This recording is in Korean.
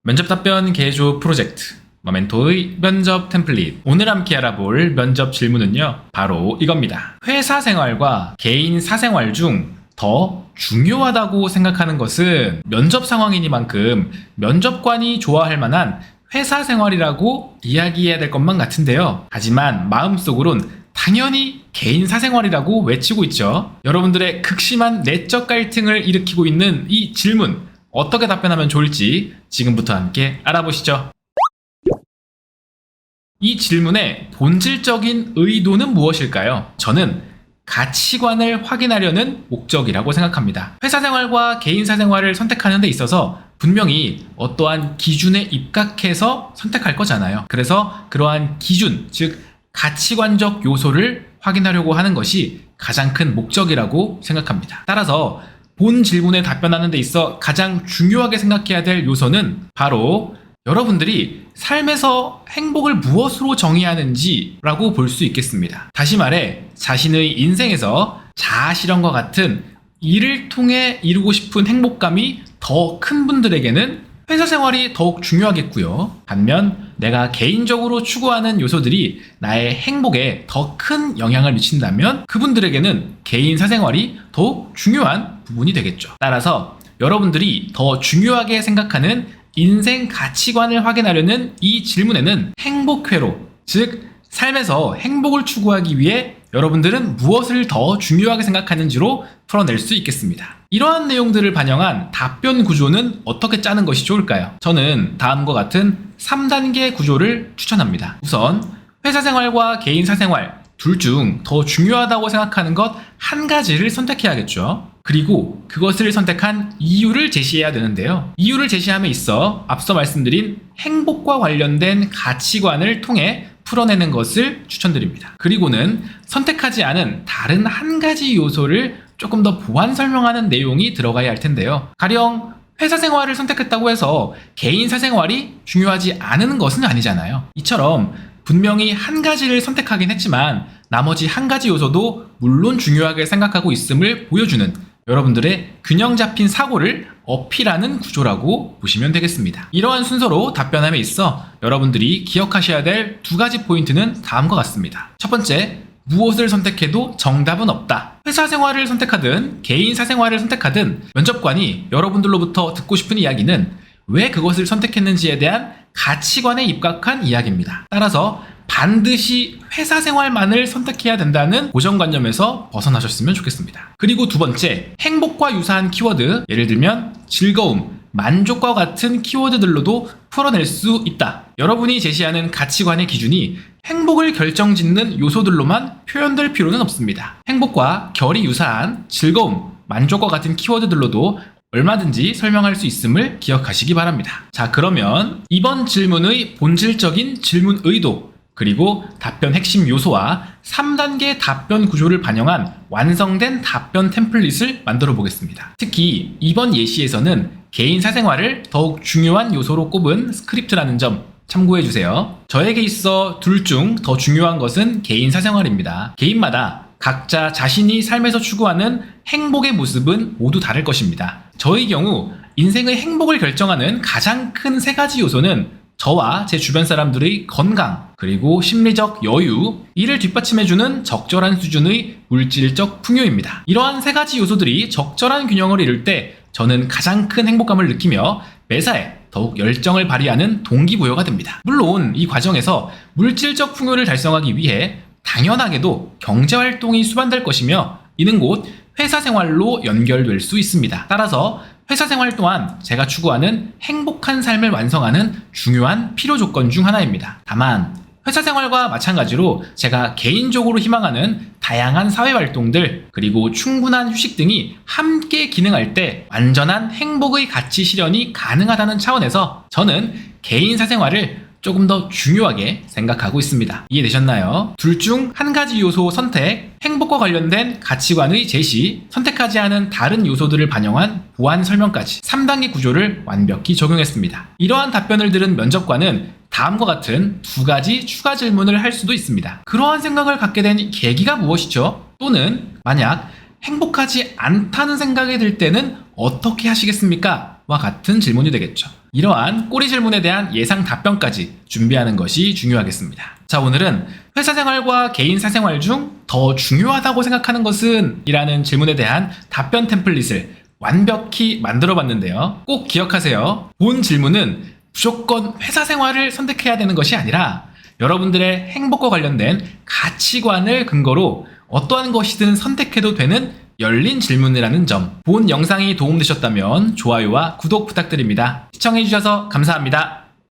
면접 답변 개조 프로젝트 모멘토의 면접 템플릿. 오늘 함께 알아볼 면접 질문은요, 바로 이겁니다. 회사 생활과 개인 사생활 중 더 중요하다고 생각하는 것은 면접 상황이니만큼 면접관이 좋아할 만한 회사 생활이라고 이야기해야 될 것만 같은데요. 하지만 마음속으론 당연히 개인 사생활이라고 외치고 있죠. 여러분들의 극심한 내적 갈등을 일으키고 있는 이 질문, 어떻게 답변하면 좋을지 지금부터 함께 알아보시죠. 이 질문의 본질적인 의도는 무엇일까요? 저는 가치관을 확인하려는 목적이라고 생각합니다. 회사 생활과 개인 사생활을 선택하는 데 있어서 분명히 어떠한 기준에 입각해서 선택할 거잖아요. 그래서 그러한 기준, 즉 가치관적 요소를 확인하려고 하는 것이 가장 큰 목적이라고 생각합니다. 따라서 본 질문에 답변하는 데 있어 가장 중요하게 생각해야 될 요소는 바로 여러분들이 삶에서 행복을 무엇으로 정의하는지라고 볼 수 있겠습니다. 다시 말해 자신의 인생에서 자아실현과 같은 일을 통해 이루고 싶은 행복감이 더 큰 분들에게는 회사 생활이 더욱 중요하겠고요. 반면 내가 개인적으로 추구하는 요소들이 나의 행복에 더 큰 영향을 미친다면 그분들에게는 개인 사생활이 더욱 중요한 부분이 되겠죠. 따라서 여러분들이 더 중요하게 생각하는 인생 가치관을 확인하려는 이 질문에는 행복회로, 즉 삶에서 행복을 추구하기 위해 여러분들은 무엇을 더 중요하게 생각하는지로 풀어낼 수 있겠습니다. 이러한 내용들을 반영한 답변 구조는 어떻게 짜는 것이 좋을까요? 저는 다음과 같은 3단계 구조를 추천합니다. 우선 회사 생활과 개인 사생활 둘 중 더 중요하다고 생각하는 것 한 가지를 선택해야겠죠. 그리고 그것을 선택한 이유를 제시해야 되는데요. 이유를 제시함에 있어 앞서 말씀드린 행복과 관련된 가치관을 통해 풀어내는 것을 추천드립니다. 그리고는 선택하지 않은 다른 한 가지 요소를 조금 더 보완 설명하는 내용이 들어가야 할 텐데요. 가령 회사 생활을 선택했다고 해서 개인 사생활이 중요하지 않은 것은 아니잖아요. 이처럼 분명히 한 가지를 선택하긴 했지만 나머지 한 가지 요소도 물론 중요하게 생각하고 있음을 보여주는 여러분들의 균형 잡힌 사고를 어필하는 구조라고 보시면 되겠습니다. 이러한 순서로 답변함에 있어 여러분들이 기억하셔야 될 두 가지 포인트는 다음과 같습니다. 첫 번째, 무엇을 선택해도 정답은 없다. 회사 생활을 선택하든 개인 사생활을 선택하든 면접관이 여러분들로부터 듣고 싶은 이야기는 왜 그것을 선택했는지에 대한 가치관에 입각한 이야기입니다. 따라서 반드시 회사 생활만을 선택해야 된다는 고정관념에서 벗어나셨으면 좋겠습니다. 그리고 두 번째, 행복과 유사한 키워드, 예를 들면 즐거움, 만족과 같은 키워드들로도 풀어낼 수 있다. 여러분이 제시하는 가치관의 기준이 행복을 결정짓는 요소들로만 표현될 필요는 없습니다. 행복과 결이 유사한 즐거움, 만족과 같은 키워드들로도 얼마든지 설명할 수 있음을 기억하시기 바랍니다. 자, 그러면 이번 질문의 본질적인 질문 의도, 그리고 답변 핵심 요소와 3단계 답변 구조를 반영한 완성된 답변 템플릿을 만들어 보겠습니다. 특히 이번 예시에서는 개인 사생활을 더욱 중요한 요소로 꼽은 스크립트라는 점 참고해 주세요. 저에게 있어 둘 중 더 중요한 것은 개인 사생활입니다. 개인마다 각자 자신이 삶에서 추구하는 행복의 모습은 모두 다를 것입니다. 저의 경우 인생의 행복을 결정하는 가장 큰 세 가지 요소는 저와 제 주변 사람들의 건강, 그리고 심리적 여유, 이를 뒷받침해주는 적절한 수준의 물질적 풍요입니다. 이러한 세 가지 요소들이 적절한 균형을 이룰 때 저는 가장 큰 행복감을 느끼며 매사에 더욱 열정을 발휘하는 동기부여가 됩니다. 물론 이 과정에서 물질적 풍요를 달성하기 위해 당연하게도 경제활동이 수반될 것이며 이는 곧 회사 생활로 연결될 수 있습니다. 따라서 회사 생활 또한 제가 추구하는 행복한 삶을 완성하는 중요한 필요 조건 중 하나입니다. 다만 회사 생활과 마찬가지로 제가 개인적으로 희망하는 다양한 사회 활동들, 그리고 충분한 휴식 등이 함께 기능할 때 완전한 행복의 가치 실현이 가능하다는 차원에서 저는 개인 사생활을 조금 더 중요하게 생각하고 있습니다. 이해되셨나요? 둘 중 한 가지 요소 선택, 행복과 관련된 가치관의 제시, 선택하지 않은 다른 요소들을 반영한 보완 설명까지 3단계 구조를 완벽히 적용했습니다. 이러한 답변을 들은 면접관은 다음과 같은 두 가지 추가 질문을 할 수도 있습니다. 그러한 생각을 갖게 된 계기가 무엇이죠? 또는 만약 행복하지 않다는 생각이 들 때는 어떻게 하시겠습니까? 와 같은 질문이 되겠죠. 이러한 꼬리 질문에 대한 예상 답변까지 준비하는 것이 중요하겠습니다. 자, 오늘은 회사 생활과 개인 사생활 중 더 중요하다고 생각하는 것은? 이라는 질문에 대한 답변 템플릿을 완벽히 만들어 봤는데요. 꼭 기억하세요. 본 질문은 무조건 회사 생활을 선택해야 되는 것이 아니라 여러분들의 행복과 관련된 가치관을 근거로 어떠한 것이든 선택해도 되는 열린 질문이라는 점. 본 영상이 도움되셨다면 좋아요와 구독 부탁드립니다. 시청해주셔서 감사합니다.